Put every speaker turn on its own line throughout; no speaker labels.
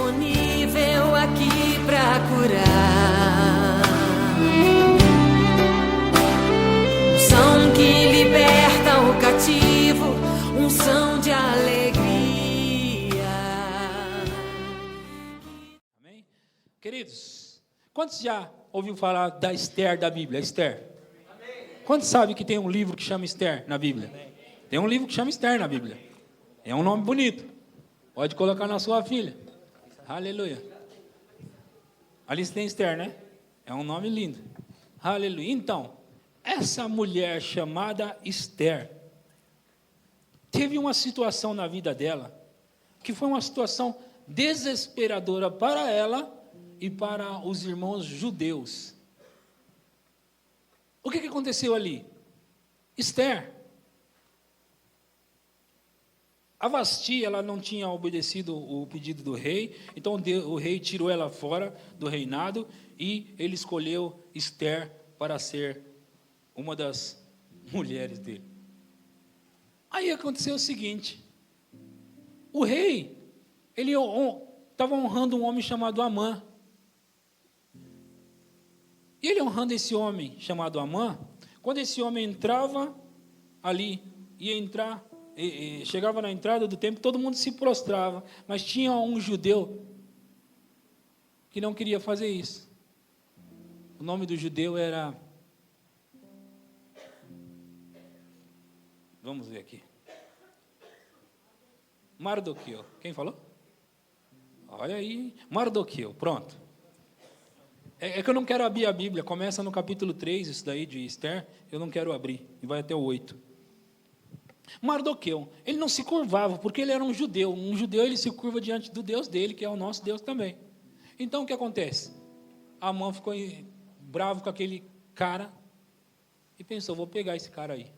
disponível aqui pra curar. Unção que liberta o cativo, unção de alegria.
Amém? Queridos, quantos já ouviu falar da Esther da Bíblia? Esther. Quantos sabem que tem um livro que chama Esther na Bíblia? Tem um livro que chama Esther na Bíblia. É um nome bonito. Pode colocar na sua filha. Aleluia. Alice tem Esther, né? É um nome lindo. Aleluia. Então, essa mulher chamada Esther teve uma situação na vida dela que foi uma situação desesperadora para ela e para os irmãos judeus. O que aconteceu ali? Esther, a Vasti, ela não tinha obedecido o pedido do rei, então o rei tirou ela fora do reinado e ele escolheu Esther para ser uma das mulheres dele. Aí aconteceu o seguinte, o rei, ele estava honrando um homem chamado Amã. E ele honrando esse homem chamado Amã, quando esse homem entrava ali, ia entrar, chegava na entrada do templo, todo mundo se prostrava, mas tinha um judeu que não queria fazer isso. O nome do judeu era, vamos ver aqui, Mardoqueu. Quem falou? Olha aí, Mardoqueu, pronto. É que eu não quero abrir a Bíblia, começa no capítulo 3, isso daí de Esther, eu não quero abrir, e vai até o 8. Mardoqueu, ele não se curvava, porque ele era um judeu ele se curva diante do Deus dele, que é o nosso Deus também. Então o que acontece? Amã ficou bravo com aquele cara, e pensou, vou pegar esse cara aí,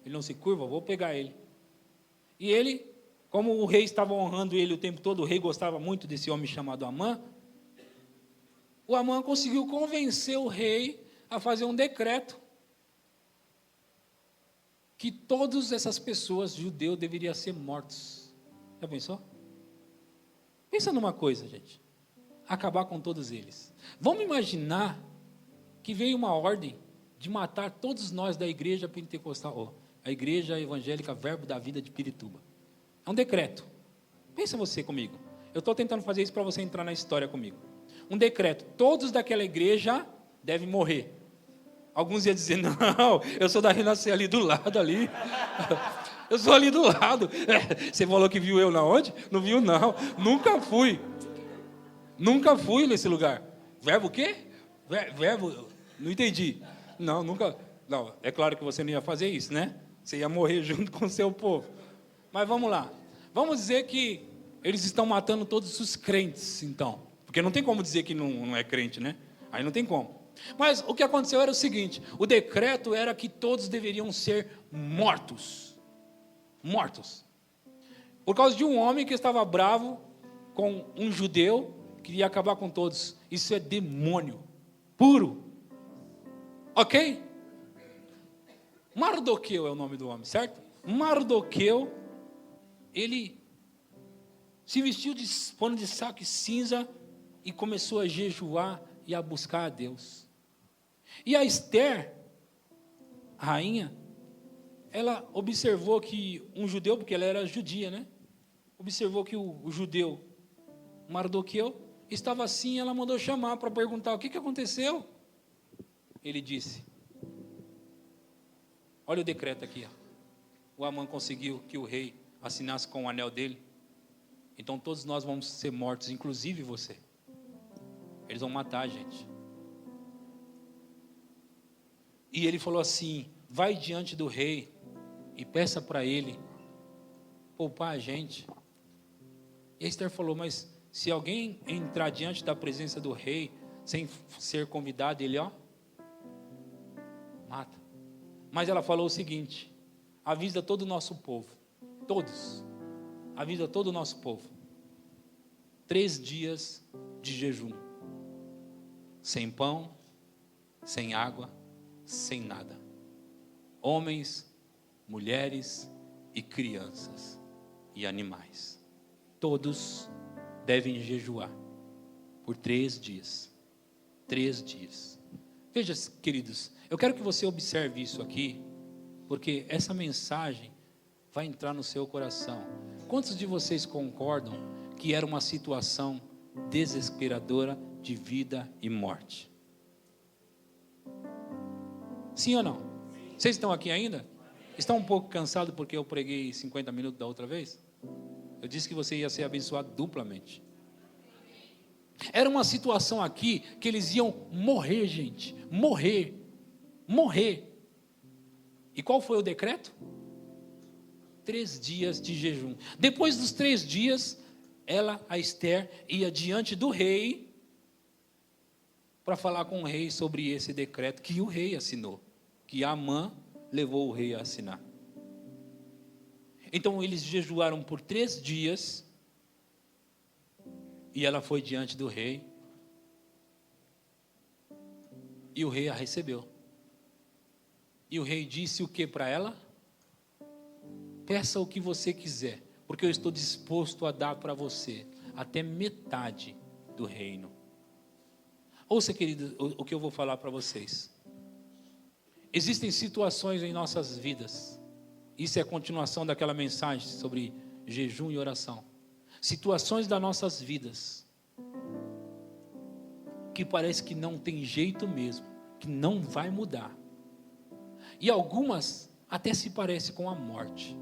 ele não se curva, vou pegar ele. E ele, como o rei estava honrando ele o tempo todo, o rei gostava muito desse homem chamado Amã, o Amã conseguiu convencer o rei a fazer um decreto que todas essas pessoas, judeus, deveriam ser mortos. Já pensou? Pensa numa coisa, gente. Acabar com todos eles. Vamos imaginar que veio uma ordem de matar todos nós da igreja pentecostal, a igreja evangélica Verbo da Vida de Pirituba. É um decreto. Pensa você comigo. Eu estou tentando fazer isso para você entrar na história comigo. Um decreto, todos daquela igreja devem morrer. Alguns iam dizer, não, eu sou da Renascer ali do lado ali. Eu sou ali do lado. Você falou que viu eu na onde? Não viu não, nunca fui. Nunca fui nesse lugar. Verbo o quê? Verbo, não entendi. Não, nunca, não, é claro que você não ia fazer isso, né? Você ia morrer junto com o seu povo. Mas vamos lá. Vamos dizer que eles estão matando todos os crentes, então. Porque não tem como dizer que não é crente, né? Aí não tem como. Mas o que aconteceu era o seguinte, o decreto era que todos deveriam ser mortos. Mortos. Por causa de um homem que estava bravo com um judeu, que queria acabar com todos. Isso é demônio. Puro. Ok? Mardoqueu é o nome do homem, certo? Mardoqueu, ele se vestiu de pano de saco e cinza e começou a jejuar e a buscar a Deus. E a Esther, a rainha, ela observou que um judeu, porque ela era judia, né? Observou que o judeu Mardoqueu estava assim, ela mandou chamar para perguntar o que aconteceu. Ele disse, olha o decreto aqui, ó. O Amã conseguiu que o rei assinasse com o anel dele, então todos nós vamos ser mortos, inclusive você. Eles vão matar a gente. E ele falou assim, vai diante do rei e peça para ele poupar a gente. E a Esther falou, mas se alguém entrar diante da presença do rei sem ser convidado, ele mata. Mas ela falou o seguinte, avisa todo o nosso povo, todos, avisa todo o nosso povo, 3 dias de jejum, sem pão, sem água, sem nada, homens, mulheres e crianças e animais, todos devem jejuar por 3 dias. 3 dias. Veja, queridos, eu quero que você observe isso aqui, porque essa mensagem vai entrar no seu coração. Quantos de vocês concordam que era uma situação desesperadora de vida e morte? Sim ou não? Vocês estão aqui ainda? Estão um pouco cansados porque eu preguei 50 minutos da outra vez? Eu disse que você ia ser abençoado duplamente. Era uma situação aqui que eles iam morrer, gente. Morrer. E qual foi o decreto? 3 dias de jejum. Depois dos 3 dias, a Esther, ia diante do rei para falar com o rei sobre esse decreto que o rei assinou, que Amã levou o rei a assinar. Então eles jejuaram por 3 dias, e ela foi diante do rei, e o rei a recebeu. E o rei disse o que para ela? Peça o que você quiser, porque eu estou disposto a dar para você até metade do reino. Ouça, querido, o que eu vou falar para vocês. Existem situações em nossas vidas, isso é a continuação daquela mensagem sobre jejum e oração. Situações das nossas vidas que parece que não tem jeito mesmo, que não vai mudar. E algumas até se parecem com a morte.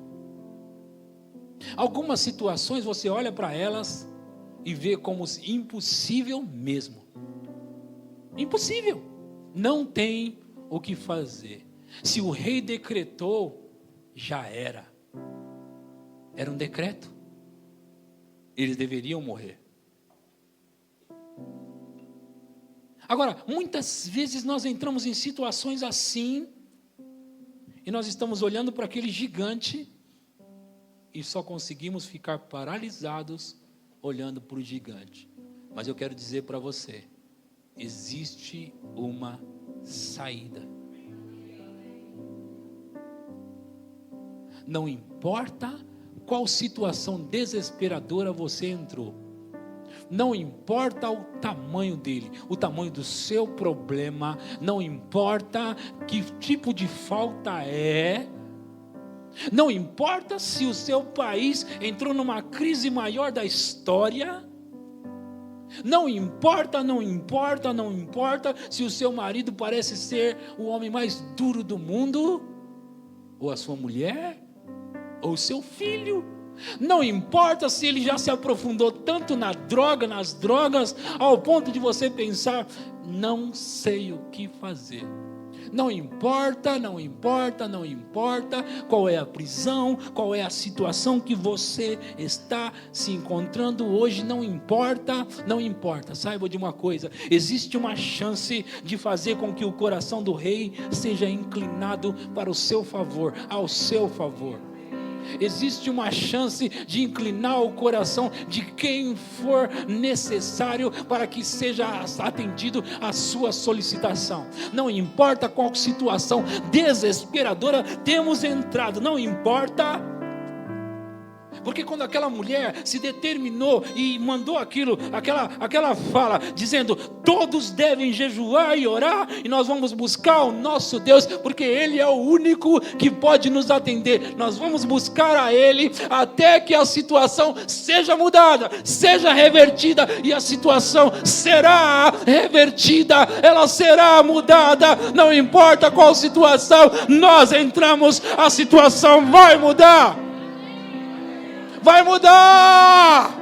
Algumas situações você olha para elas e vê como impossível mesmo. Impossível. Não tem o que fazer. Se o rei decretou, já era. Era um decreto. Eles deveriam morrer. Agora, muitas vezes nós entramos em situações assim, e nós estamos olhando para aquele gigante, e só conseguimos ficar paralisados, olhando para o gigante. Mas eu quero dizer para você, existe uma saída. Não importa qual situação desesperadora você entrou, não importa o tamanho dele, o tamanho do seu problema, não importa que tipo de falta é, não importa se o seu país entrou numa crise maior da história, não importa se o seu marido parece ser o homem mais duro do mundo, ou a sua mulher, ou o seu filho, não importa se ele já se aprofundou tanto nas drogas, ao ponto de você pensar, não sei o que fazer. Não importa qual é a prisão, qual é a situação que você está se encontrando hoje, não importa, saiba de uma coisa, existe uma chance de fazer com que o coração do rei seja inclinado para o seu favor, ao seu favor. Existe uma chance de inclinar o coração de quem for necessário para que seja atendido a sua solicitação. Não importa qual situação desesperadora temos entrado, não importa. Porque quando aquela mulher se determinou e mandou aquela fala, dizendo, todos devem jejuar e orar, e nós vamos buscar o nosso Deus, porque Ele é o único que pode nos atender. Nós vamos buscar a Ele, até que a situação seja mudada, seja revertida, e a situação será revertida, ela será mudada, não importa qual situação nós entramos, a situação vai mudar. Vai mudar.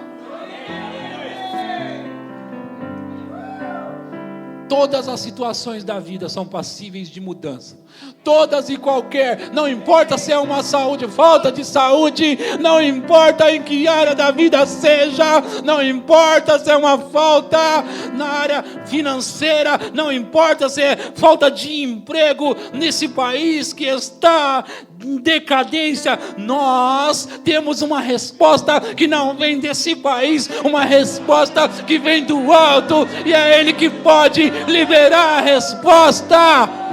Todas as situações da vida são passíveis de mudança. Todas e qualquer, não importa se é uma saúde, falta de saúde, não importa em que área da vida seja, não importa se é uma falta na área financeira, não importa se é falta de emprego nesse país que está em decadência, nós temos uma resposta que não vem desse país, uma resposta que vem do alto, e é Ele que pode liberar a resposta.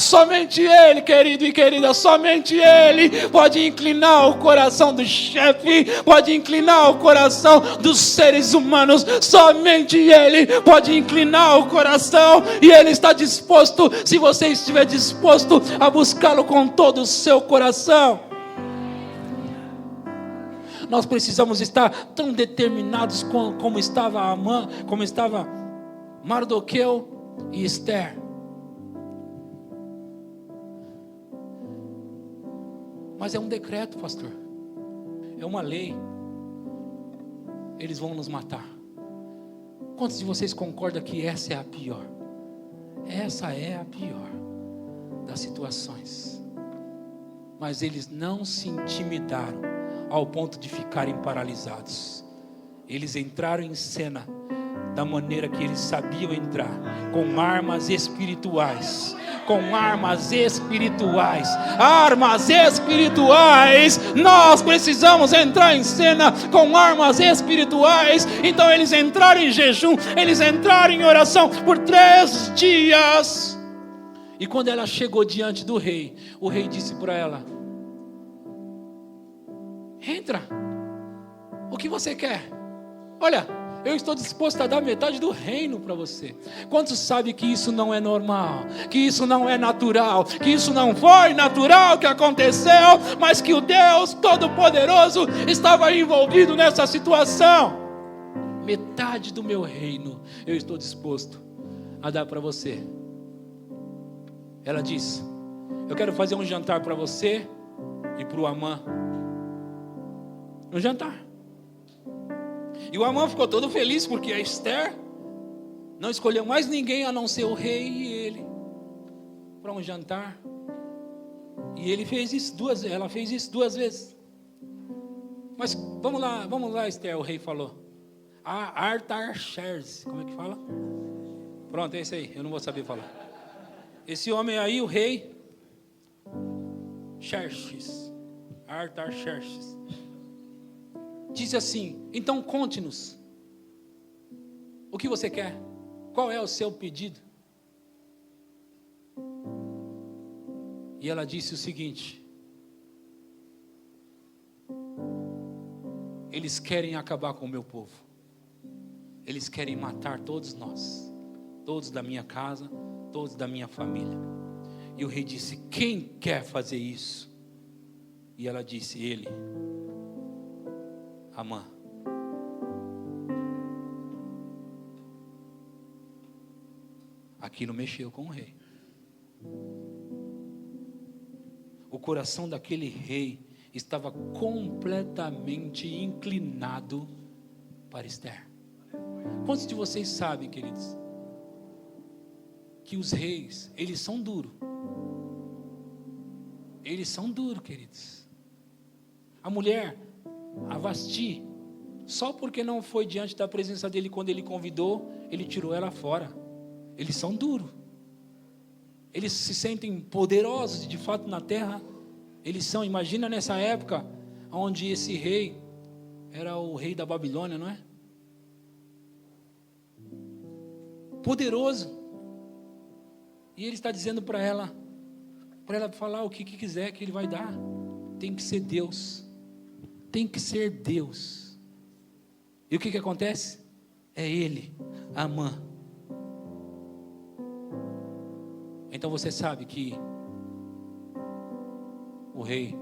Somente Ele, querido e querida, somente Ele pode inclinar o coração do chefe, pode inclinar o coração dos seres humanos. Somente Ele pode inclinar o coração, e Ele está disposto, se você estiver disposto a buscá-lo com todo o seu coração. Nós precisamos estar tão determinados como estava Amã, como estava Mardoqueu e Esther. Mas é um decreto, pastor. É uma lei. Eles vão nos matar. Quantos de vocês concordam que essa é a pior? Essa é a pior das situações. Mas eles não se intimidaram ao ponto de ficarem paralisados. Eles entraram em cena da maneira que eles sabiam entrar, com armas espirituais. Com armas espirituais. Armas espirituais. Nós precisamos entrar em cena com armas espirituais. Então eles entraram em jejum, eles entraram em oração por 3 dias. E quando ela chegou diante do rei, o rei disse para ela: entra, o que você quer? Olha, eu estou disposto a dar metade do reino para você. Quantos sabem que isso não é normal, que isso não é natural, que isso não foi natural que aconteceu, mas que o Deus Todo-Poderoso estava envolvido nessa situação? Metade do meu reino eu estou disposto a dar para você. Ela disse: eu quero fazer um jantar para você e para o Amã. Um jantar. E o Amã ficou todo feliz, porque a Esther não escolheu mais ninguém a não ser o rei e ele para um jantar. E ele fez isso ela fez isso 2 vezes. Mas vamos lá, Esther, o rei falou. Artaxerxes, como é que fala? Pronto, é esse aí, eu não vou saber falar. Esse homem aí, o rei Xerxes, Artaxerxes, disse assim: então conte-nos, o que você quer? Qual é o seu pedido? E ela disse o seguinte: eles querem acabar com o meu povo, eles querem matar todos nós, todos da minha casa, todos da minha família. E o rei disse: quem quer fazer isso? E ela disse: ele, Amã. Aquilo mexeu com o rei. O coração daquele rei estava completamente inclinado para Esther. Quantos de vocês sabem, queridos, que os reis, eles são duros? Eles são duros, queridos. A mulher, a Vasti, só porque não foi diante da presença dele quando ele convidou, ele tirou ela fora. Eles são duros. Eles se sentem poderosos de fato na terra. Eles são, imagina nessa época onde esse rei era o rei da Babilônia, não é? Poderoso. E ele está dizendo para ela falar o que quiser, que ele vai dar. Tem que ser Deus. Tem que ser Deus. E o que acontece? É ele, Amã. Então você sabe que o rei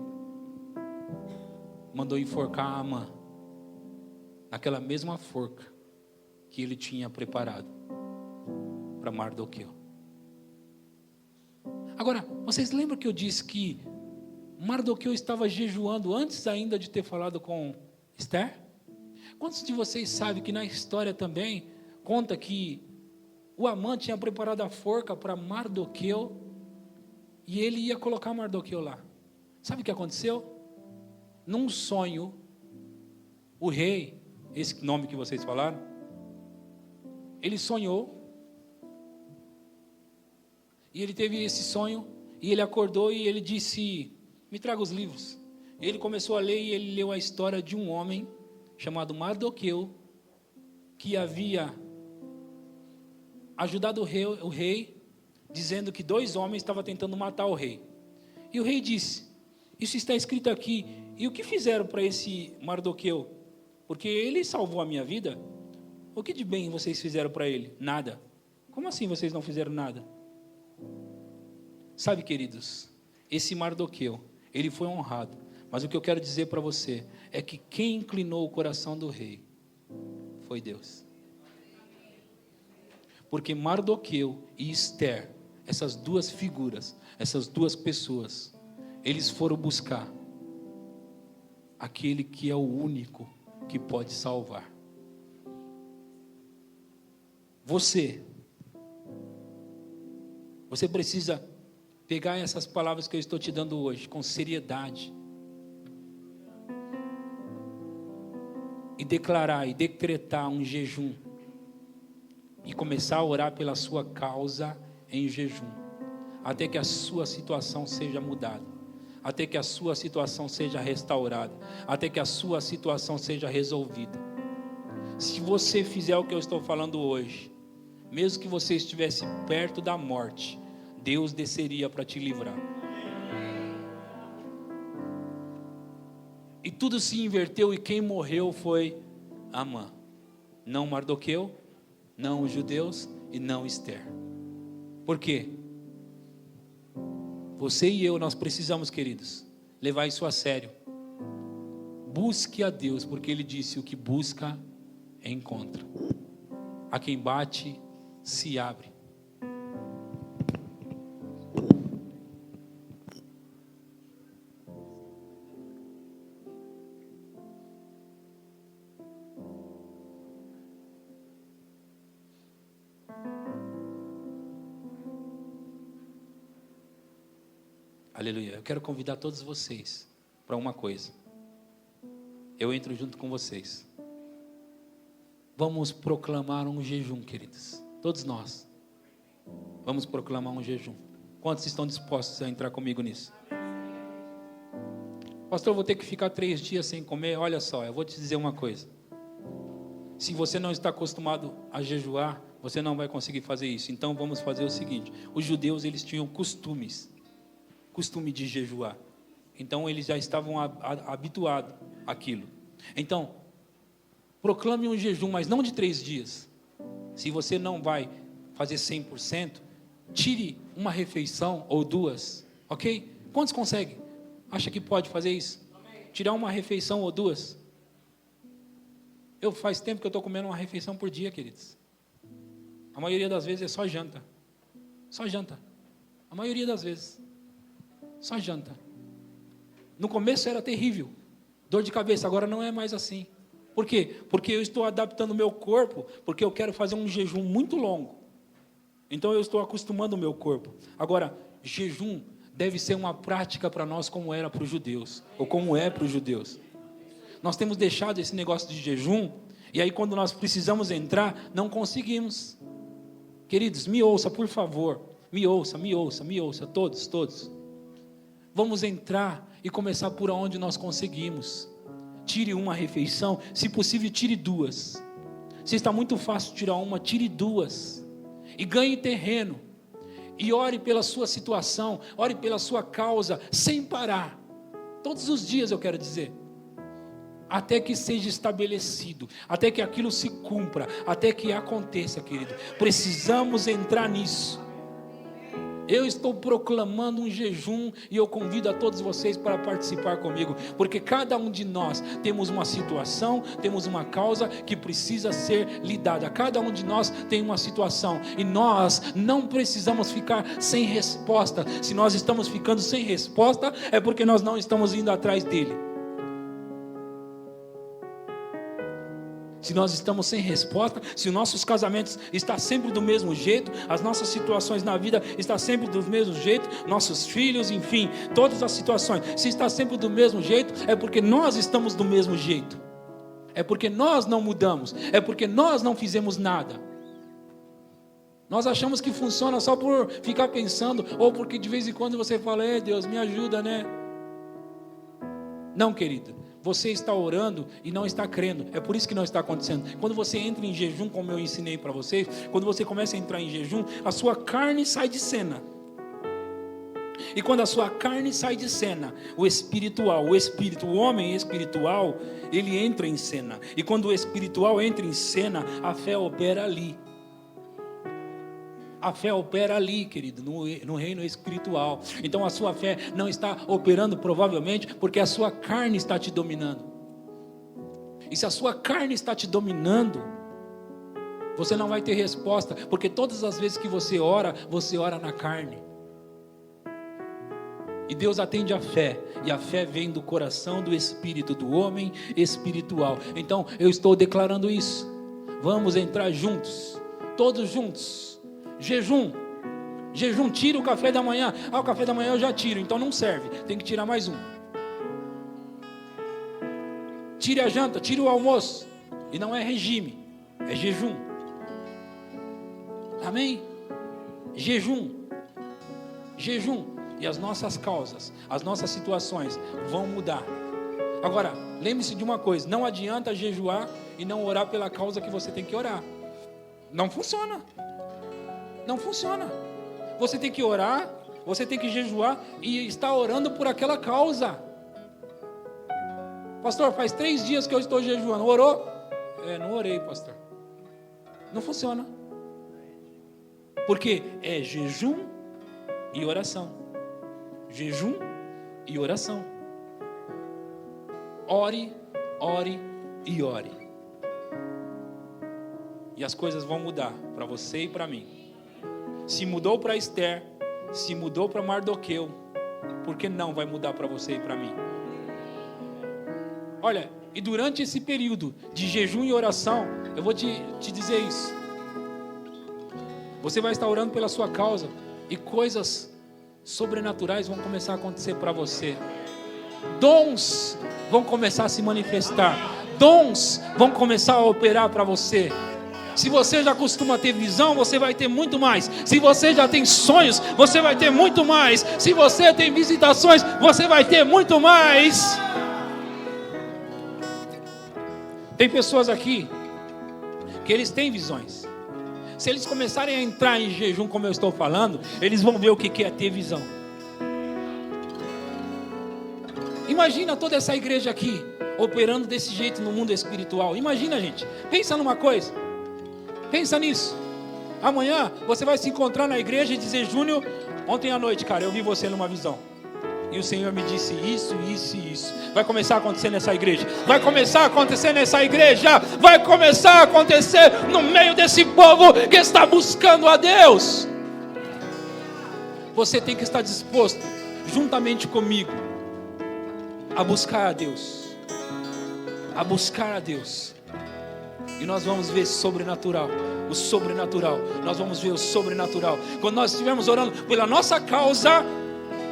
mandou enforcar Amã naquela mesma forca que ele tinha preparado para Mardoqueu. Agora, vocês lembram que eu disse que Mardoqueu estava jejuando antes ainda de ter falado com Esther? Quantos de vocês sabem que na história também conta que o Amã tinha preparado a forca para Mardoqueu e ele ia colocar Mardoqueu lá? Sabe o que aconteceu? Num sonho, o rei, esse nome que vocês falaram, ele sonhou e ele teve esse sonho e ele acordou e ele disse: me traga os livros. Ele começou a ler e ele leu a história de um homem chamado Mardoqueu, que havia ajudado o rei dizendo que 2 homens estavam tentando matar o rei. E o rei disse: isso está escrito aqui, e o que fizeram para esse Mardoqueu? Porque ele salvou a minha vida. O que de bem vocês fizeram para ele? Nada. Como assim vocês não fizeram nada? Sabe, queridos, esse Mardoqueu, ele foi honrado. Mas o que eu quero dizer para você é que quem inclinou o coração do rei foi Deus. Porque Mardoqueu e Esther, essas 2 figuras, essas 2 pessoas, eles foram buscar aquele que é o único que pode salvar. Você precisa pegar essas palavras que eu estou te dando hoje com seriedade e declarar e decretar um jejum e começar a orar pela sua causa em jejum, até que a sua situação seja mudada, até que a sua situação seja restaurada, até que a sua situação seja resolvida. Se você fizer o que eu estou falando hoje, mesmo que você estivesse perto da morte, Deus desceria para te livrar. E tudo se inverteu, e quem morreu foi Amã. Não Mardoqueu, não os judeus e não Esther. Por quê? Você e eu, nós precisamos, queridos, levar isso a sério. Busque a Deus, porque Ele disse: o que busca, encontra. A quem bate, se abre. Aleluia. Eu quero convidar todos vocês para uma coisa. Eu entro junto com vocês. Vamos proclamar um jejum, queridos. Todos nós. Vamos proclamar um jejum. Quantos estão dispostos a entrar comigo nisso? Pastor, eu vou ter que ficar 3 dias sem comer. Olha só, eu vou te dizer uma coisa. Se você não está acostumado a jejuar, você não vai conseguir fazer isso. Então vamos fazer o seguinte. Os judeus, eles tinham costume de jejuar. Então eles já estavam habituados àquilo. Então, proclame um jejum, mas não de 3 dias. Se você não vai fazer 100%, tire uma refeição ou 2, ok? Quantos conseguem? Acha que pode fazer isso? Tirar uma refeição ou 2? Faz tempo que eu estou comendo uma refeição por dia, queridos. A maioria das vezes é só janta. Só janta. A maioria das vezes. Só janta. No começo era terrível. Dor de cabeça, agora não é mais assim. Por quê? Porque eu estou adaptando o meu corpo, porque eu quero fazer um jejum muito longo. Então eu estou acostumando o meu corpo. Agora, jejum deve ser uma prática para nós como era para os judeus, ou como é para os judeus. Nós temos deixado esse negócio de jejum, e aí quando nós precisamos entrar, não conseguimos. Queridos, me ouça, por favor. Me ouça, todos. Vamos entrar e começar por onde nós conseguimos. Tire uma refeição, se possível tire 2. Se está muito fácil tirar uma, tire 2. E ganhe terreno. E ore pela sua situação, ore pela sua causa, sem parar. Todos os dias eu quero dizer. Até que seja estabelecido, até que aquilo se cumpra, até que aconteça, querido. Precisamos entrar nisso. Eu estou proclamando um jejum e eu convido a todos vocês para participar comigo, porque cada um de nós temos uma situação, temos uma causa que precisa ser lidada. Cada um de nós tem uma situação e nós não precisamos ficar sem resposta. Se nós estamos ficando sem resposta, é porque nós não estamos indo atrás dele. Se nós estamos sem resposta, se os nossos casamentos estão sempre do mesmo jeito, as nossas situações na vida estão sempre do mesmo jeito, nossos filhos, enfim, todas as situações, se está sempre do mesmo jeito, é porque nós estamos do mesmo jeito, é porque nós não mudamos, é porque nós não fizemos nada. Nós achamos que funciona só por ficar pensando, ou porque de vez em quando você fala, Deus, me ajuda, né? Não, querido, você está orando e não está crendo. É por isso que não está acontecendo. Quando você entra em jejum, como eu ensinei para vocês, quando você começa a entrar em jejum, a sua carne sai de cena. E quando a sua carne sai de cena, o espiritual, o homem espiritual, ele entra em cena. E quando o espiritual entra em cena, a fé opera ali. A fé opera ali, querido, no reino espiritual. Então a sua fé não está operando provavelmente porque a sua carne está te dominando. E se a sua carne está te dominando, você não vai ter resposta, porque todas as vezes que você ora na carne. E Deus atende a fé, e a fé vem do coração do espírito, do homem espiritual. Então eu estou declarando isso. Vamos entrar juntos, todos juntos. Jejum, tira o café da manhã. O café da manhã eu já tiro, então não serve, tem que tirar mais um. Tire a janta, tire o almoço. E não é regime, é jejum. Amém? Jejum. E as nossas causas, as nossas situações vão mudar. Agora, lembre-se de uma coisa: não adianta jejuar e não orar pela causa que você tem que orar. Não funciona. Não funciona. Você tem que orar, você tem que jejuar e estar orando por aquela causa. Pastor, faz 3 dias que eu estou jejuando. Orou? Não orei, pastor. Não funciona. Porque é jejum e oração. Jejum e oração. Ore e ore. E as coisas vão mudar para você e para mim. Se mudou para Esther, se mudou para Mardoqueu, por que não vai mudar para você e para mim? Olha, e durante esse período de jejum e oração, eu vou te dizer isso. Você vai estar orando pela sua causa e coisas sobrenaturais vão começar a acontecer para você. Dons vão começar a se manifestar. Dons vão começar a operar para você. Se você já costuma ter visão, você vai ter muito mais. Se você já tem sonhos, você vai ter muito mais. Se você tem visitações, você vai ter muito mais. Tem pessoas aqui que eles têm visões. Se eles começarem a entrar em jejum, como eu estou falando, eles vão ver o que é ter visão. Imagina toda essa igreja aqui operando desse jeito no mundo espiritual. Imagina, gente. Pensa numa coisa. Pensa nisso. Amanhã você vai se encontrar na igreja e dizer: Júnior, ontem à noite, cara, eu vi você numa visão. E o Senhor me disse isso, isso e isso. Vai começar a acontecer nessa igreja. Vai começar a acontecer nessa igreja. Vai começar a acontecer no meio desse povo que está buscando a Deus. Você tem que estar disposto, juntamente comigo, a buscar a Deus. A buscar a Deus. E nós vamos ver sobrenatural. O sobrenatural. Nós vamos ver o sobrenatural. Quando nós estivermos orando pela nossa causa,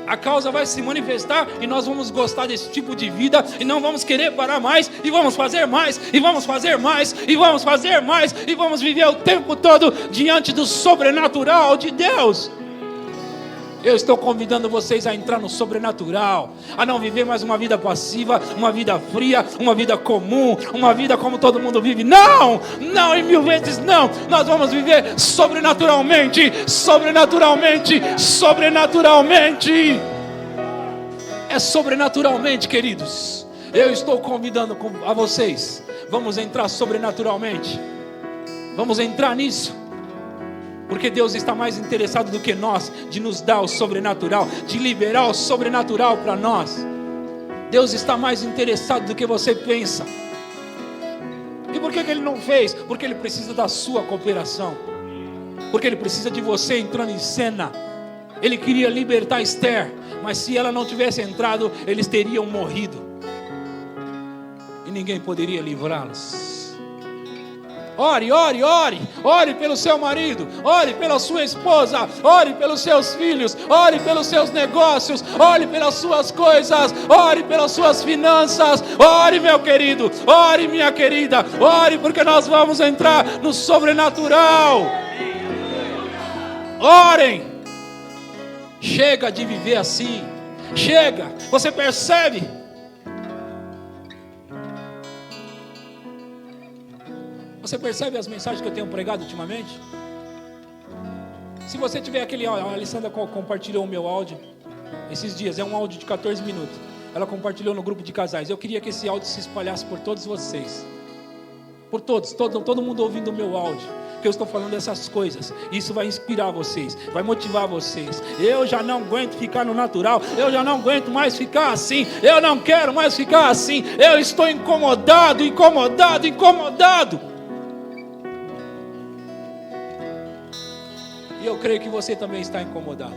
a causa vai se manifestar e nós vamos gostar desse tipo de vida e não vamos querer parar mais e vamos fazer mais e vamos fazer mais e vamos fazer mais e vamos viver o tempo todo diante do sobrenatural de Deus. Eu estou convidando vocês a entrar no sobrenatural, a não viver mais uma vida passiva, uma vida fria, uma vida comum, uma vida como todo mundo vive. Não, não, e 1000 vezes não. Nós vamos viver sobrenaturalmente, sobrenaturalmente, sobrenaturalmente. É sobrenaturalmente, queridos. Eu estou convidando a vocês. Vamos entrar sobrenaturalmente. Vamos entrar nisso. Porque Deus está mais interessado do que nós de nos dar o sobrenatural, de liberar o sobrenatural para nós. Deus está mais interessado do que você pensa. E por que Ele não fez? Porque Ele precisa da sua cooperação. Porque Ele precisa de você entrando em cena. Ele queria libertar Esther, mas se ela não tivesse entrado, eles teriam morrido. E ninguém poderia livrá-los. Ore, ore, ore. Ore pelo seu marido. Ore pela sua esposa. Ore pelos seus filhos. Ore pelos seus negócios. Ore pelas suas coisas. Ore pelas suas finanças. Ore, meu querido. Ore, minha querida. Ore, porque nós vamos entrar no sobrenatural. Orem. Chega de viver assim. Chega. Você percebe? Você percebe as mensagens que eu tenho pregado ultimamente? Se você tiver aquele áudio, a Alessandra compartilhou o meu áudio esses dias, é um áudio de 14 minutos. Ela compartilhou no grupo de casais. Eu queria que esse áudio se espalhasse por todos vocês. Por todos, todo mundo ouvindo o meu áudio. Porque eu estou falando dessas coisas. Isso vai inspirar vocês, vai motivar vocês. Eu já não aguento ficar no natural. Eu já não aguento mais ficar assim. Eu não quero mais ficar assim. Eu estou incomodado. E eu creio que você também está incomodado.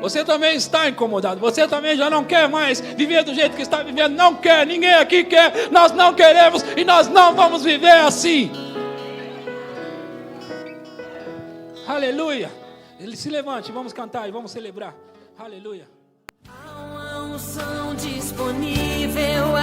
Você também está incomodado. Você também já não quer mais viver do jeito que está vivendo. Não quer, ninguém aqui quer. Nós não queremos e nós não vamos viver assim. Aleluia. Ele se levante, vamos cantar e vamos celebrar. Aleluia.
Há uma unção disponível